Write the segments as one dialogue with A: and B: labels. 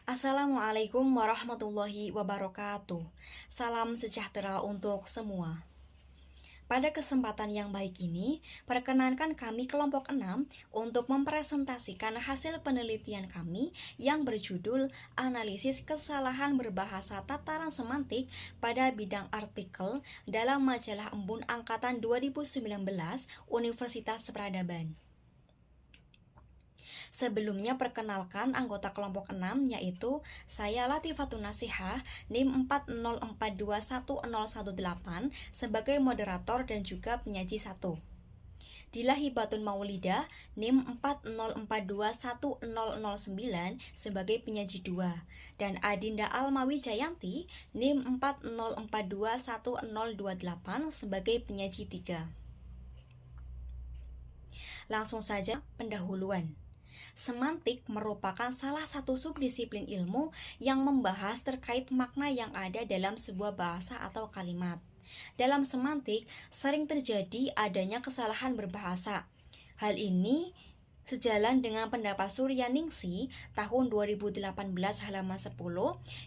A: Assalamualaikum warahmatullahi wabarakatuh. Salam sejahtera untuk semua. Pada kesempatan yang baik ini, perkenankan kami kelompok 6 untuk mempresentasikan hasil penelitian kami yang berjudul Analisis Kesalahan Berbahasa Tataran Semantik pada bidang artikel dalam majalah Embun Angkatan 2019 Universitas Peradaban. Sebelumnya perkenalkan anggota kelompok 6 yaitu saya Latifatun Nasihah NIM 404211018 sebagai moderator dan juga penyaji 1. Dila Hibatun Maulidah NIM 404210009 sebagai penyaji 2 dan Adinda Almawi Jayanti NIM 404210028 sebagai penyaji 3. Langsung saja pendahuluan. Semantik merupakan salah satu subdisiplin ilmu yang membahas terkait makna yang ada dalam sebuah bahasa atau kalimat. Dalam semantik, sering terjadi adanya kesalahan berbahasa. Hal ini sejalan dengan pendapat Suryaningsih tahun 2018 halaman 10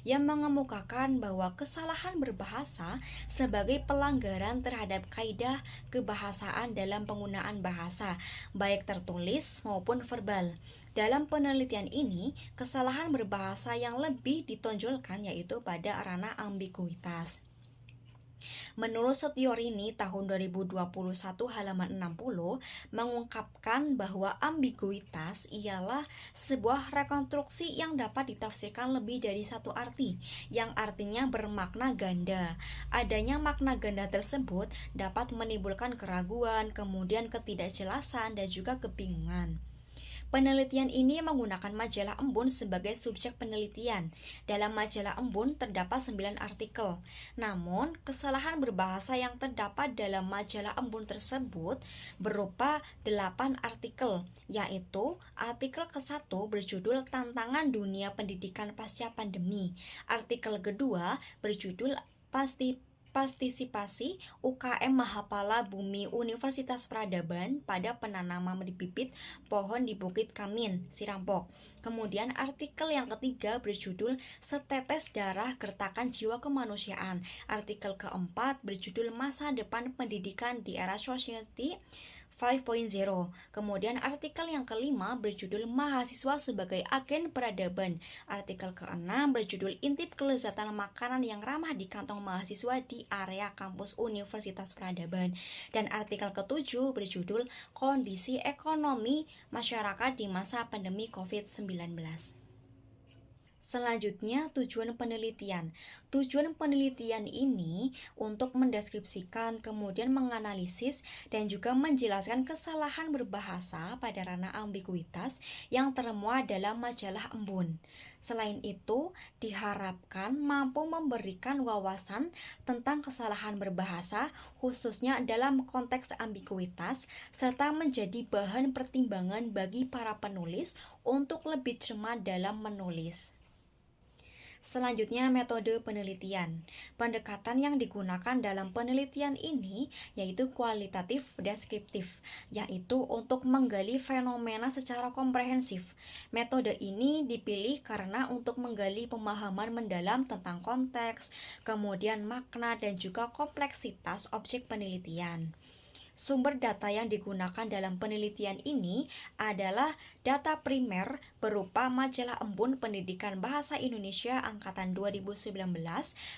A: yang mengemukakan bahwa kesalahan berbahasa sebagai pelanggaran terhadap kaidah kebahasaan dalam penggunaan bahasa, baik tertulis maupun verbal. Dalam penelitian ini, kesalahan berbahasa yang lebih ditonjolkan yaitu pada ranah ambiguitas. Menurut Setiorini tahun 2021 halaman 60 mengungkapkan bahwa ambiguitas ialah sebuah rekonstruksi yang dapat ditafsirkan lebih dari satu arti, yang artinya bermakna ganda. Adanya makna ganda tersebut dapat menimbulkan keraguan, kemudian ketidakjelasan dan juga kebingungan. Penelitian ini menggunakan majalah Embun sebagai subjek penelitian. Dalam majalah Embun terdapat 9 artikel. Namun, kesalahan berbahasa yang terdapat dalam majalah Embun tersebut berupa 8 artikel, yaitu artikel ke-1 berjudul Tantangan Dunia Pendidikan Pasca Pandemi. Artikel kedua berjudul Partisipasi UKM Mahapala Bumi Universitas Peradaban pada penanaman bibit pohon di Bukit Kamin, Sirampok. Kemudian artikel yang ketiga berjudul Setetes Darah Gertakan Jiwa Kemanusiaan. Artikel keempat berjudul Masa Depan Pendidikan di Era Society 5.0. Kemudian artikel yang kelima berjudul Mahasiswa sebagai Agen Peradaban. Artikel keenam berjudul Intip Kelezatan Makanan yang Ramah di Kantong Mahasiswa di Area Kampus Universitas Peradaban. Dan artikel ketujuh berjudul Kondisi Ekonomi Masyarakat di Masa Pandemi COVID-19. Selanjutnya, tujuan penelitian. Tujuan penelitian ini untuk mendeskripsikan, kemudian menganalisis, dan juga menjelaskan kesalahan berbahasa pada ranah ambiguitas yang termuat dalam majalah Embun. Selain itu, diharapkan mampu memberikan wawasan tentang kesalahan berbahasa, khususnya dalam konteks ambiguitas, serta menjadi bahan pertimbangan bagi para penulis untuk lebih cermat dalam menulis. Selanjutnya, metode penelitian. Pendekatan yang digunakan dalam penelitian ini yaitu kualitatif deskriptif, yaitu untuk menggali fenomena secara komprehensif. Metode ini dipilih karena untuk menggali pemahaman mendalam tentang konteks, kemudian makna dan juga kompleksitas objek penelitian. Sumber data yang digunakan dalam penelitian ini adalah data primer berupa majalah Embun Pendidikan Bahasa Indonesia Angkatan 2019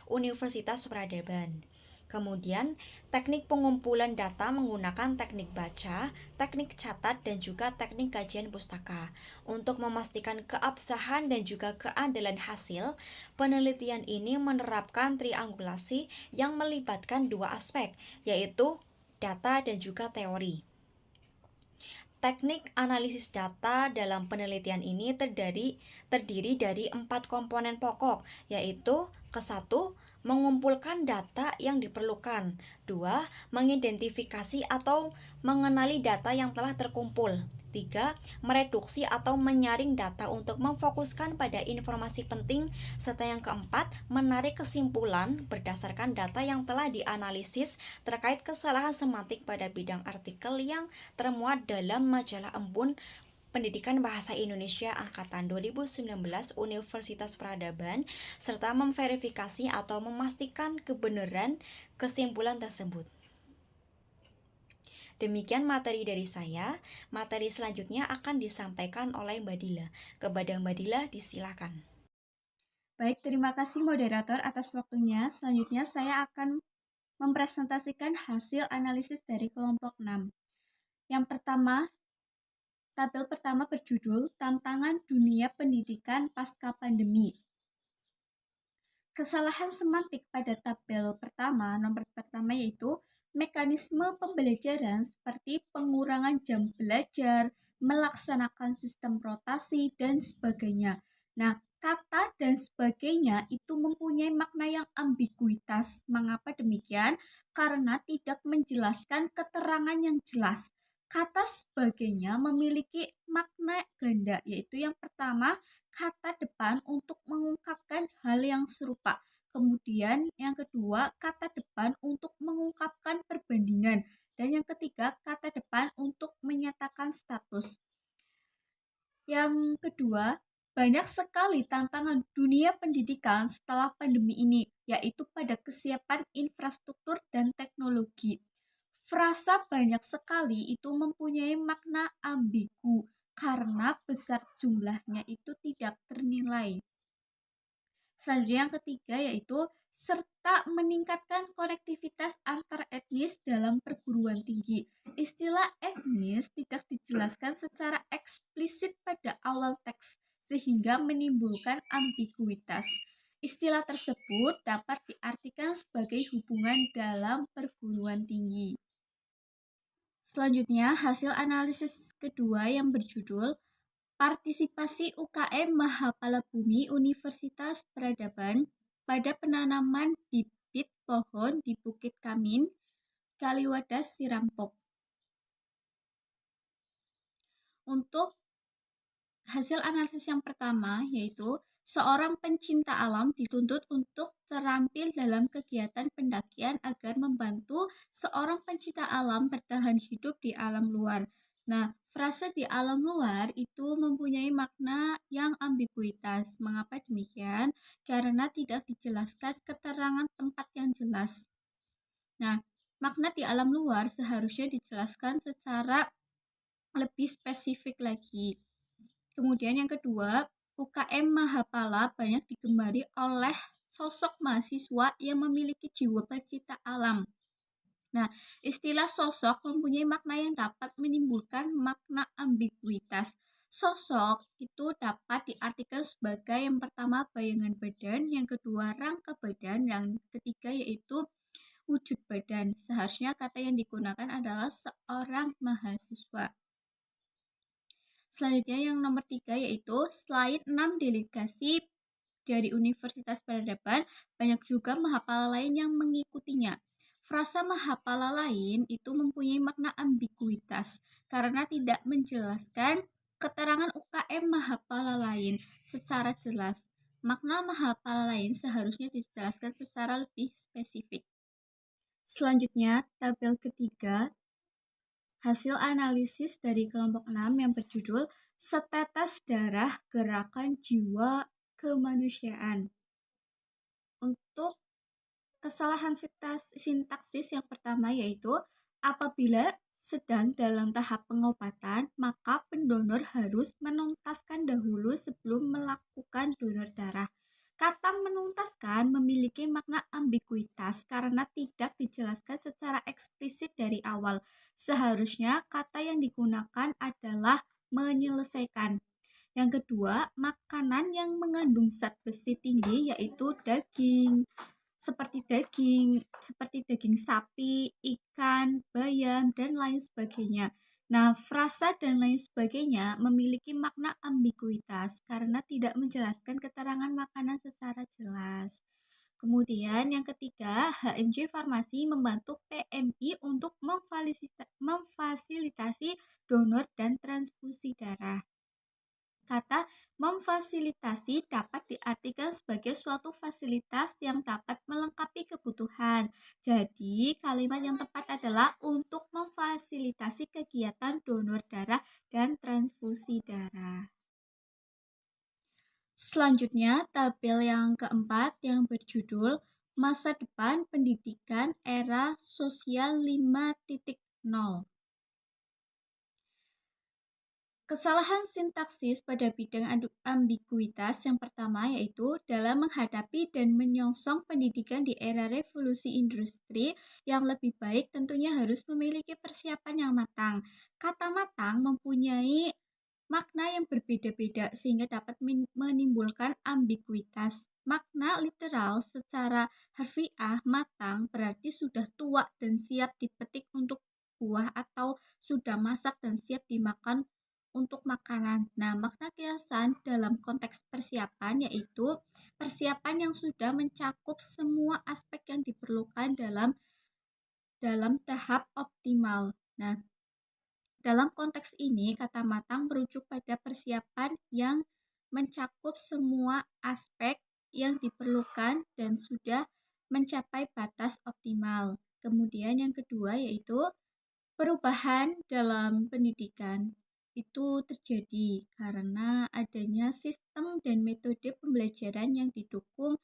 A: Universitas Peradaban. Kemudian, teknik pengumpulan data menggunakan teknik baca, teknik catat, dan juga teknik kajian pustaka. Untuk memastikan keabsahan dan juga keandalan hasil, penelitian ini menerapkan triangulasi yang melibatkan dua aspek, yaitu data dan juga teori. Teknik analisis data dalam penelitian ini terdiri dari 4 komponen pokok, yaitu ke-1, mengumpulkan data yang diperlukan. 2, mengidentifikasi atau mengenali data yang telah terkumpul. 3, mereduksi atau menyaring data untuk memfokuskan pada informasi penting. Serta yang keempat, menarik kesimpulan berdasarkan data yang telah dianalisis terkait kesalahan semantik pada bidang artikel yang termuat dalam majalah Embun Pendidikan Bahasa Indonesia Angkatan 2019 Universitas Peradaban, serta memverifikasi atau memastikan kebenaran kesimpulan tersebut. Demikian materi dari saya. Materi selanjutnya akan disampaikan oleh Mbak Dila. Kepada Mbak Dila, disilakan.
B: Baik, terima kasih moderator atas waktunya. Selanjutnya saya akan mempresentasikan hasil analisis dari kelompok 6. Yang pertama, tabel pertama berjudul Tantangan Dunia Pendidikan Pasca Pandemi. Kesalahan semantik pada tabel pertama, nomor pertama yaitu mekanisme pembelajaran seperti pengurangan jam belajar, melaksanakan sistem rotasi, dan sebagainya. Nah, kata dan sebagainya itu mempunyai makna yang ambiguitas. Mengapa demikian? Karena tidak menjelaskan keterangan yang jelas. Kata sebagainya memiliki makna ganda, yaitu yang pertama, kata depan untuk mengungkapkan hal yang serupa. Kemudian yang kedua, kata depan untuk mengungkapkan perbandingan. Dan yang ketiga, kata depan untuk menyatakan status. Yang kedua, banyak sekali tantangan dunia pendidikan setelah pandemi ini, yaitu pada kesiapan infrastruktur dan teknologi. Frasa banyak sekali itu mempunyai makna ambigu karena besar jumlahnya itu tidak ternilai. Selanjutnya yang ketiga yaitu serta meningkatkan konektivitas antar etnis dalam perguruan tinggi. Istilah etnis tidak dijelaskan secara eksplisit pada awal teks sehingga menimbulkan ambiguitas. Istilah tersebut dapat diartikan sebagai hubungan dalam perguruan tinggi. Selanjutnya, hasil analisis kedua yang berjudul Partisipasi UKM Mahapala Bumi Universitas Peradaban pada penanaman bibit pohon di Bukit Kamin, Kaliwadas, Sirampok. Untuk hasil analisis yang pertama yaitu seorang pencinta alam dituntut untuk terampil dalam kegiatan pendakian agar membantu seorang pencinta alam bertahan hidup di alam luar. Nah, frase di alam luar itu mempunyai makna yang ambiguitas. Mengapa demikian? Karena tidak dijelaskan keterangan tempat yang jelas. Nah, makna di alam luar seharusnya dijelaskan secara lebih spesifik lagi. Kemudian yang kedua, UKM Mahapala banyak digemari oleh sosok mahasiswa yang memiliki jiwa pencinta alam. Nah, istilah sosok mempunyai makna yang dapat menimbulkan makna ambiguitas. Sosok itu dapat diartikan sebagai yang pertama bayangan badan, yang kedua rangka badan, yang ketiga yaitu wujud badan. Seharusnya kata yang digunakan adalah seorang mahasiswa. Selanjutnya yang nomor 3 yaitu selain 6 delegasi dari Universitas Peradaban, banyak juga mahapala lain yang mengikutinya. Frasa mahapala lain itu mempunyai makna ambiguitas karena tidak menjelaskan keterangan UKM mahapala lain secara jelas. Makna mahapala lain seharusnya dijelaskan secara lebih spesifik. Selanjutnya, tabel ketiga, hasil analisis dari kelompok 6 yang berjudul Setetes Darah Gerakan Jiwa Kemanusiaan. Untuk kesalahan sintaksis yang pertama yaitu apabila sedang dalam tahap pengobatan, maka pendonor harus menuntaskan dahulu sebelum melakukan donor darah. Kata menuntaskan memiliki makna ambiguitas karena tidak dijelaskan secara eksplisit dari awal. Seharusnya kata yang digunakan adalah menyelesaikan. Yang kedua, makanan yang mengandung zat besi tinggi yaitu daging, seperti daging sapi, ikan, bayam, dan lain sebagainya. Nah, frasa dan lain sebagainya memiliki makna ambiguitas karena tidak menjelaskan keterangan makanan secara jelas. Kemudian yang ketiga, HMJ Farmasi membantu PMI untuk memfasilitasi donor dan transfusi darah. Kata memfasilitasi dapat diartikan sebagai suatu fasilitas yang dapat melengkapi kebutuhan. Jadi, kalimat yang tepat adalah untuk memfasilitasi kegiatan donor darah dan transfusi darah. Selanjutnya, tabel yang keempat yang berjudul Masa Depan Pendidikan Era Sosial 5.0. Kesalahan sintaksis pada bidang ambiguitas yang pertama yaitu dalam menghadapi dan menyongsong pendidikan di era revolusi industri yang lebih baik tentunya harus memiliki persiapan yang matang. Kata matang mempunyai makna yang berbeda-beda sehingga dapat menimbulkan ambiguitas. Makna literal secara harfiah matang berarti sudah tua dan siap dipetik untuk buah atau sudah masak dan siap dimakan untuk makanan. Nah, makna kiasan dalam konteks persiapan yaitu persiapan yang sudah mencakup semua aspek yang diperlukan dalam tahap optimal. Nah, dalam konteks ini kata matang merujuk pada persiapan yang mencakup semua aspek yang diperlukan dan sudah mencapai batas optimal. Kemudian yang kedua yaitu perubahan dalam pendidikan itu terjadi karena adanya sistem dan metode pembelajaran yang didukung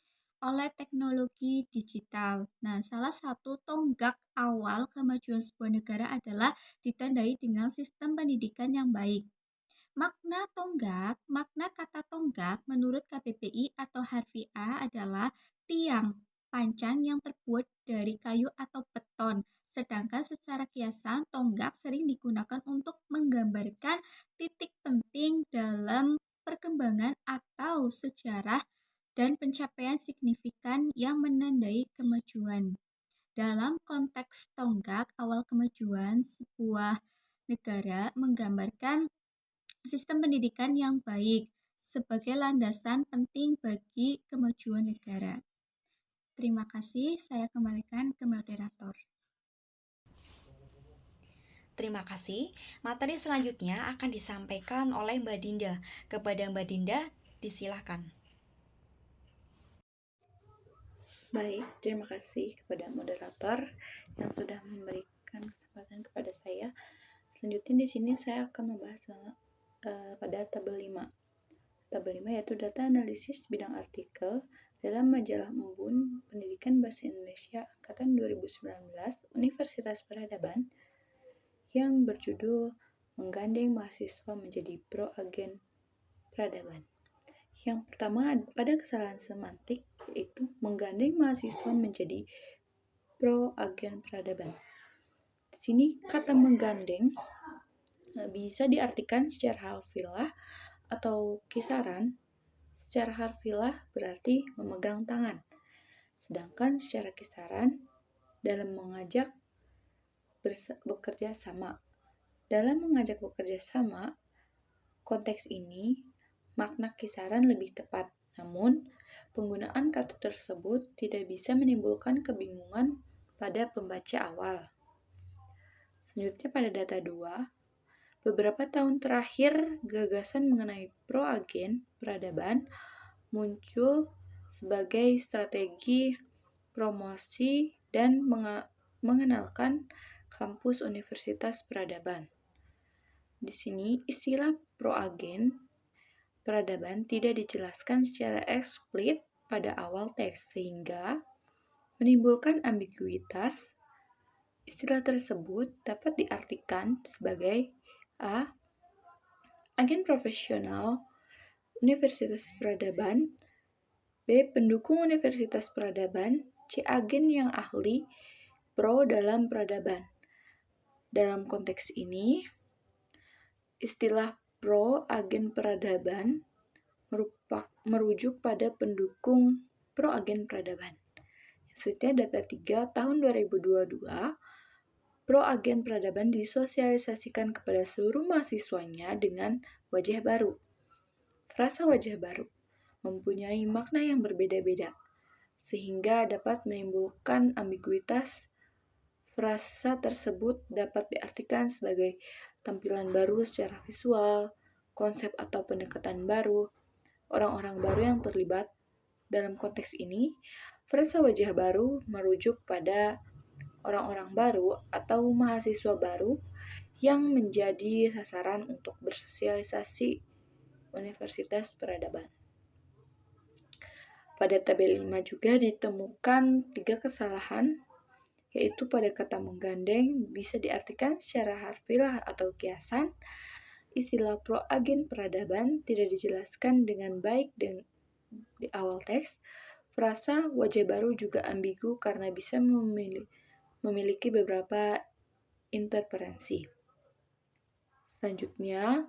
B: oleh teknologi digital. Nah, salah satu tonggak awal kemajuan sebuah negara adalah ditandai dengan sistem pendidikan yang baik. Makna kata tonggak menurut KBBI atau harfiah adalah tiang pancang yang terbuat dari kayu atau beton. Sedangkan secara kiasan, tonggak sering digunakan untuk menggambarkan titik penting dalam perkembangan atau sejarah dan pencapaian signifikan yang menandai kemajuan. Dalam konteks tonggak, awal kemajuan sebuah negara menggambarkan sistem pendidikan yang baik sebagai landasan penting bagi kemajuan negara. Terima kasih, saya kembalikan ke moderator.
A: Terima kasih. Materi selanjutnya akan disampaikan oleh Mbak Dinda. Kepada Mbak Dinda, disilahkan.
C: Baik, terima kasih kepada moderator yang sudah memberikan kesempatan kepada saya. Selanjutnya di sini saya akan membahas pada tabel 5. Tabel 5 yaitu data analisis bidang artikel dalam majalah Embun Pendidikan Bahasa Indonesia angkatan 2019 Universitas Peradaban yang berjudul Menggandeng Mahasiswa Menjadi Pro Agen Peradaban. Yang pertama pada kesalahan semantik yaitu menggandeng mahasiswa menjadi pro agen peradaban. Di sini kata menggandeng bisa diartikan secara harfiah atau kisaran. Secara harfiah berarti memegang tangan. Sedangkan secara kisaran dalam mengajak bekerja sama. Dalam mengajak bekerja sama, konteks ini makna kisaran lebih tepat, namun penggunaan kata tersebut tidak bisa menimbulkan kebingungan pada pembaca awal. Selanjutnya pada data 2, beberapa tahun terakhir gagasan mengenai pro-agen peradaban muncul sebagai strategi promosi dan mengenalkan kampus Universitas Peradaban. Di sini istilah pro-agen peradaban tidak dijelaskan secara eksplisit pada awal teks sehingga menimbulkan ambiguitas. Istilah tersebut dapat diartikan sebagai A. Agen profesional Universitas Peradaban, B. Pendukung Universitas Peradaban, C. Agen yang ahli pro dalam peradaban. Dalam konteks ini, istilah pro agen peradaban merujuk pada pendukung pro agen peradaban. Selanjutnya data 3 tahun 2022, pro agen peradaban disosialisasikan kepada seluruh mahasiswanya dengan wajah baru. Frasa wajah baru mempunyai makna yang berbeda-beda, sehingga dapat menimbulkan ambiguitas. Frasa tersebut dapat diartikan sebagai tampilan baru secara visual, konsep atau pendekatan baru, orang-orang baru yang terlibat. Dalam konteks ini, frasa wajah baru merujuk pada orang-orang baru atau mahasiswa baru yang menjadi sasaran untuk bersosialisasi Universitas Peradaban. Pada tabel 5 juga ditemukan 3 kesalahan, yaitu pada kata menggandeng bisa diartikan secara harfiah atau kiasan. Istilah proagen peradaban tidak dijelaskan dengan baik di awal teks. Frasa wajah baru juga ambigu karena bisa memiliki beberapa interpretasi. Selanjutnya,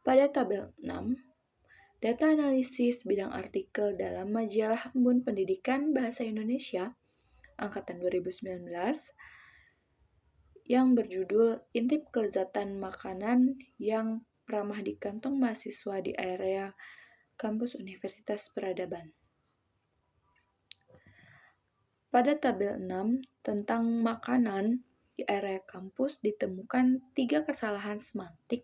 C: pada tabel 6, data analisis bidang artikel dalam majalah Embun Pendidikan Bahasa Indonesia angkatan 2019 yang berjudul Intip Kelezatan Makanan yang Ramah di Kantong Mahasiswa di Area Kampus Universitas Peradaban. Pada tabel 6 tentang makanan di area kampus ditemukan 3 kesalahan semantik.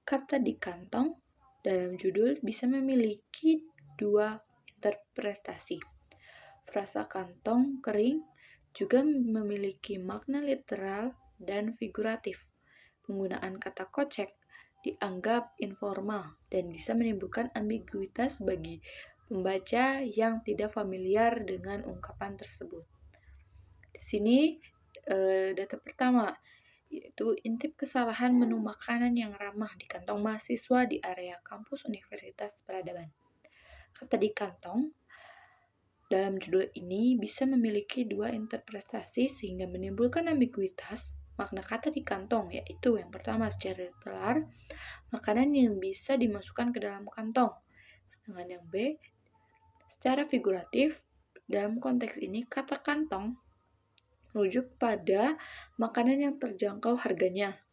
C: Kata di kantong dalam judul bisa memiliki 2 interpretasi. Frasa kantong kering juga memiliki makna literal dan figuratif. Penggunaan kata kocek dianggap informal dan bisa menimbulkan ambiguitas bagi pembaca yang tidak familiar dengan ungkapan tersebut. Di sini data pertama, yaitu intip kesalahan menu makanan yang ramah di kantong mahasiswa di area kampus Universitas Peradaban. Kata di kantong dalam judul ini bisa memiliki 2 interpretasi sehingga menimbulkan ambiguitas. Makna kata di kantong yaitu yang pertama secara literal, makanan yang bisa dimasukkan ke dalam kantong. Sedangkan yang B, secara figuratif, dalam konteks ini kata kantong merujuk pada makanan yang terjangkau harganya.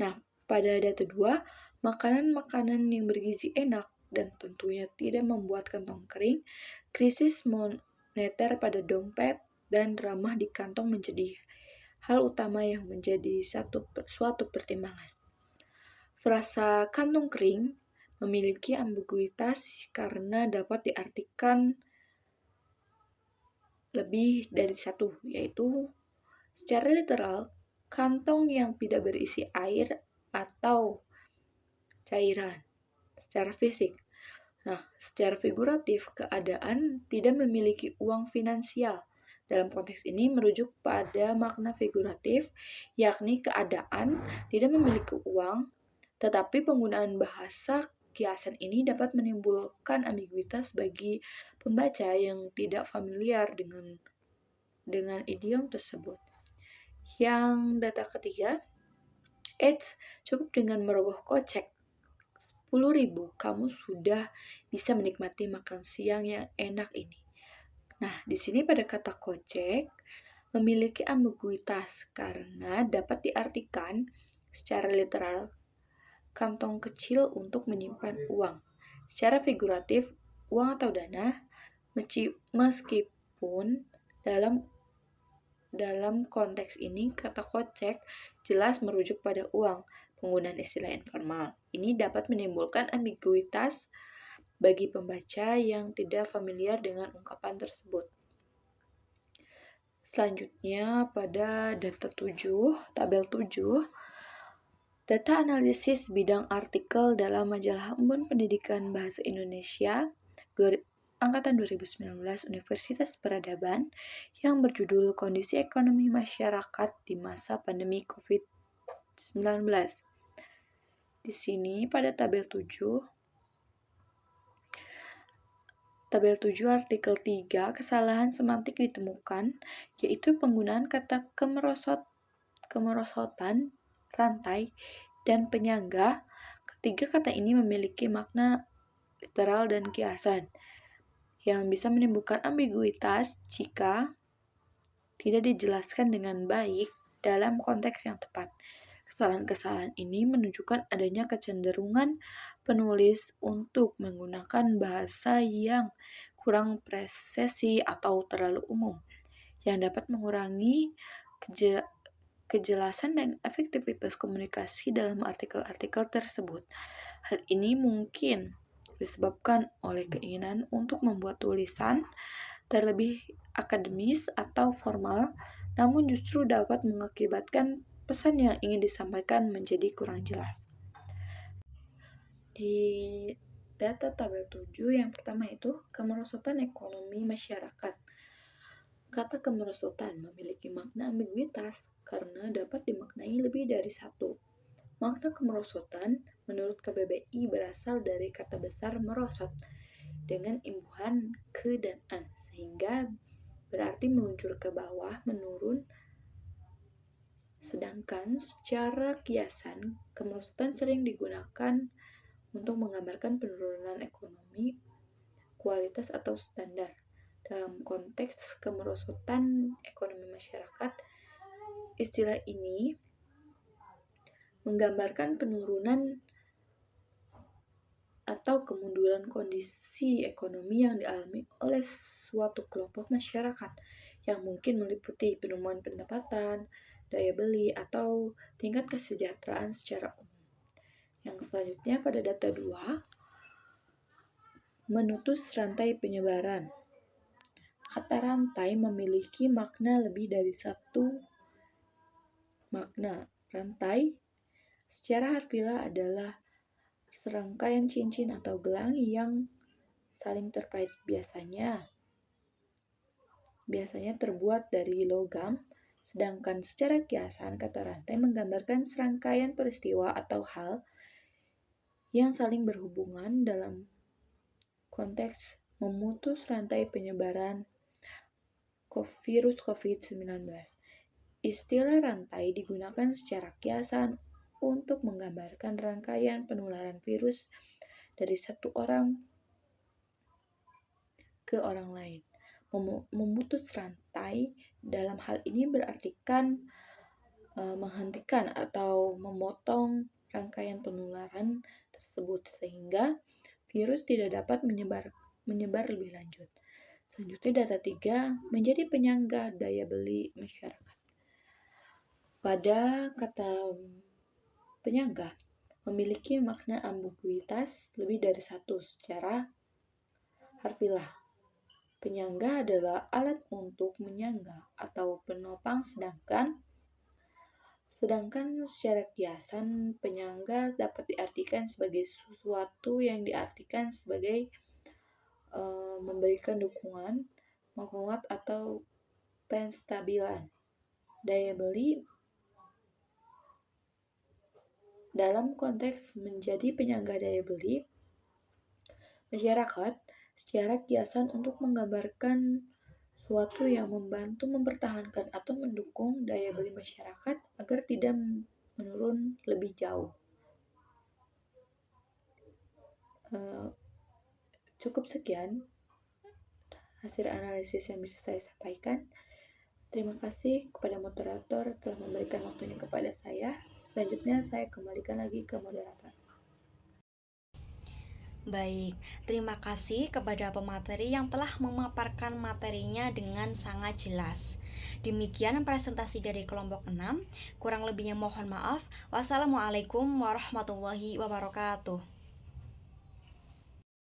C: Nah, pada data 2, makanan-makanan yang bergizi enak dan tentunya tidak membuat kantong kering, krisis moneter pada dompet dan ramah di kantong menjadi hal utama yang menjadi suatu pertimbangan. Frasa kantong kering memiliki ambiguitas karena dapat diartikan lebih dari satu, yaitu secara literal, kantong yang tidak berisi air atau cairan secara fisik. Nah, secara figuratif, keadaan tidak memiliki uang finansial. Dalam konteks ini merujuk pada makna figuratif, yakni keadaan tidak memiliki uang, tetapi penggunaan bahasa kiasan ini dapat menimbulkan ambiguitas bagi pembaca yang tidak familiar dengan idiom tersebut. Yang data ketiga, cukup dengan merogoh kocek 10.000 kamu sudah bisa menikmati makan siang yang enak ini. Nah, di sini pada kata kocek memiliki ambiguitas karena dapat diartikan secara literal kantong kecil untuk menyimpan uang. Secara figuratif, uang atau dana, meskipun dalam konteks ini kata kocek jelas merujuk pada uang. Penggunaan istilah informal ini dapat menimbulkan ambiguitas bagi pembaca yang tidak familiar dengan ungkapan tersebut. Selanjutnya pada data 7, tabel 7, data analisis bidang artikel dalam majalah Embun Pendidikan Bahasa Indonesia angkatan 2019 Universitas Peradaban yang berjudul Kondisi Ekonomi Masyarakat di Masa Pandemi COVID-19. Di sini pada tabel 7 artikel 3 kesalahan semantik ditemukan, yaitu penggunaan kata kemerosotan, rantai, dan penyangga. Ketiga kata ini memiliki makna literal dan kiasan yang bisa menimbulkan ambiguitas jika tidak dijelaskan dengan baik dalam konteks yang tepat. Kesalahan-kesalahan ini menunjukkan adanya kecenderungan penulis untuk menggunakan bahasa yang kurang presisi atau terlalu umum, yang dapat mengurangi kejelasan dan efektivitas komunikasi dalam artikel-artikel tersebut. Hal ini mungkin disebabkan oleh keinginan untuk membuat tulisan terlebih akademis atau formal, namun justru dapat mengakibatkan pesan yang ingin disampaikan menjadi kurang jelas. Di data tabel 7 yang pertama itu kemerosotan ekonomi masyarakat. Kata kemerosotan memiliki makna ambiguitas karena dapat dimaknai lebih dari satu. Makna kemerosotan menurut KBBI berasal dari kata besar merosot dengan imbuhan ke dan an, sehingga berarti meluncur ke bawah, menurun. Sedangkan secara kiasan, kemerosotan sering digunakan untuk menggambarkan penurunan ekonomi, kualitas atau standar. Dalam konteks kemerosotan ekonomi masyarakat, istilah ini menggambarkan penurunan atau kemunduran kondisi ekonomi yang dialami oleh suatu kelompok masyarakat yang mungkin meliputi penurunan pendapatan, daya beli, atau tingkat kesejahteraan secara umum. Yang selanjutnya pada data 2, memutus rantai penyebaran. Kata rantai memiliki makna lebih dari satu makna. Rantai secara harfiah adalah serangkaian cincin atau gelang yang saling terkait, biasanya terbuat dari logam, sedangkan secara kiasan kata rantai menggambarkan serangkaian peristiwa atau hal yang saling berhubungan dalam konteks memutus rantai penyebaran virus COVID-19. Istilah rantai digunakan secara kiasan untuk menggambarkan rangkaian penularan virus dari satu orang ke orang lain. Memutus rantai dalam hal ini berartikan menghentikan atau memotong rangkaian penularan tersebut sehingga virus tidak dapat menyebar lebih lanjut. Selanjutnya data 3 menjadi penyangga daya beli masyarakat. Pada kata penyangga memiliki makna ambiguitas lebih dari satu secara harfiah. Penyangga adalah alat untuk menyangga atau penopang, sedangkan secara kiasan penyangga dapat diartikan sebagai sesuatu yang diartikan sebagai memberikan dukungan, menguat atau penstabilan daya beli. Dalam konteks menjadi penyangga daya beli masyarakat secara kiasan untuk menggambarkan suatu yang membantu mempertahankan atau mendukung daya beli masyarakat agar tidak menurun lebih jauh. Cukup sekian hasil analisis yang bisa saya sampaikan. Terima kasih kepada moderator telah memberikan waktunya kepada saya. Selanjutnya saya kembalikan lagi ke moderator.
A: Baik, terima kasih kepada pemateri yang telah memaparkan materinya dengan sangat jelas. Demikian presentasi dari kelompok 6. Kurang lebihnya mohon maaf. Wassalamualaikum warahmatullahi wabarakatuh.